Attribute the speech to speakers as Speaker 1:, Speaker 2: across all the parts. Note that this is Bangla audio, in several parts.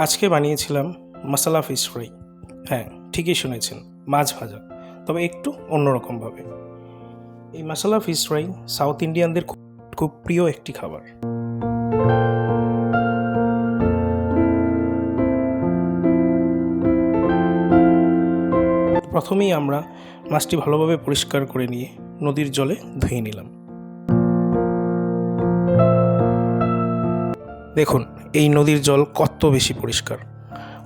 Speaker 1: আজকে বানিয়েছিলাম মশলা ফিশ ফ্রাই। হ্যাঁ, ঠিকই শুনেছেন, মাছ ভাজা, তবে একটু অন্যরকমভাবে। এই মশলা ফিশ ফ্রাই সাউথ ইন্ডিয়ানদের খুব প্রিয় একটি খাবার। প্রথমেই আমরা মাছটি ভালোভাবে পরিষ্কার করে নিয়ে নদীর জলে ধুয়ে নিলাম। দেখুন এই নদীর জল কত বেশি পরিষ্কার,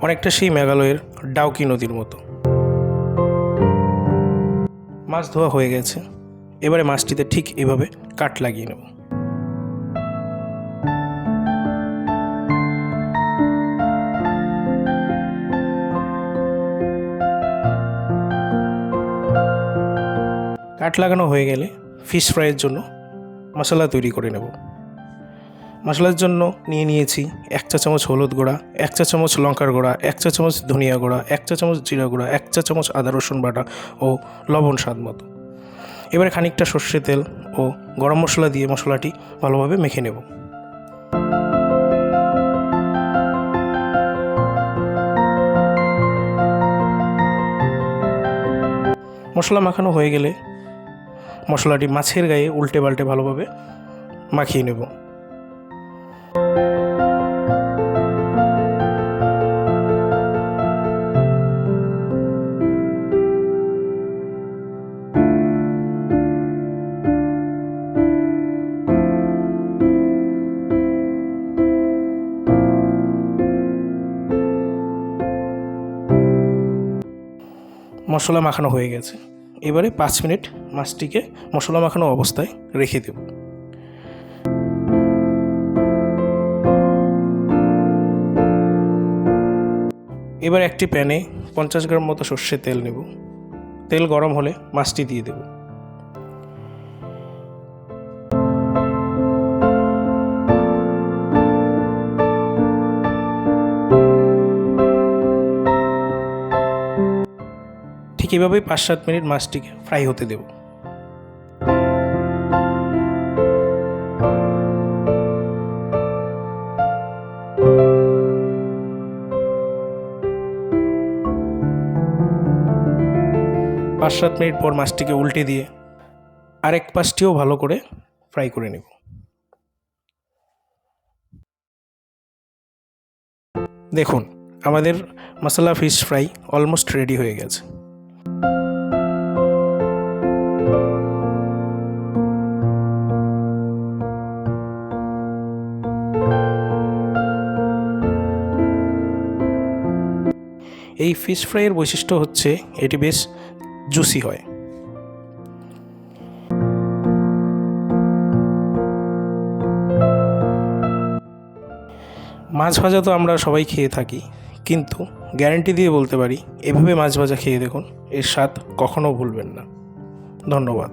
Speaker 1: অনেকটা সেই মেঘালয়ের ডাউকি নদীর মতো। মাছ ধোয়া হয়ে গেছে, এবারে মাছটিতে ঠিক এভাবে কাট লাগিয়ে নেব। কাট লাগানো হয়ে গেলে ফিশ ফ্রাইয়ের জন্য মশলা তৈরি করে নেব। মশলার জন্য নিয়েছি 1 চা চামচ হলুদ গুঁড়া, 1 চা চামচ লঙ্কার গুঁড়া, 1 চা চামচ ধনিয়া গুঁড়া, 1 চা চামচ জিরা গুঁড়া, 1 চা চামচ আদা রসুন বাটা ও লবণ স্বাদ মতো। এবারে খানিকটা সর্ষে তেল ও গরম মশলা দিয়ে মশলাটি ভালোভাবে মেখে নেব। মশলা মাখানো হয়ে গেলে মশলাটি মাছের গায়ে উল্টে পাল্টে ভালোভাবে মাখিয়ে নেব। মশলা মাখানো হয়ে গেছে, এবারে 5 মিনিট মাছটিকে মশলা মাখানো অবস্থায় রেখে দেব। এবার একটি প্যানে 50 গ্রাম মতো সর্ষের তেল নেব। তেল গরম হলে মাছটি দিয়ে দেব। ঠিক এভাবেই 5-7 মিনিট মাছটিকে ফ্রাই হতে দেব। পাঁচ 7 মিনিট পর মাছটিকে উল্টে দিয়ে আরেক পাশটিও ভালো করে ফ্রাই করে নেব। দেখুন আমাদের মশলা ফিশ ফ্রাই অলমোস্ট রেডি হয়ে গেছে। এই ফিশ ফ্রাইয়ের বৈশিষ্ট্য হচ্ছে এটি বেশ জুসি হয়। মাছ ভাজা তো আমরা সবাই খেয়ে থাকি, কিন্তু গ্যারান্টি দিয়ে বলতে পারি এভাবে মাছ ভাজা খেয়ে দেখুন, এর স্বাদ কখনো ভুলবেন না। ধন্যবাদ।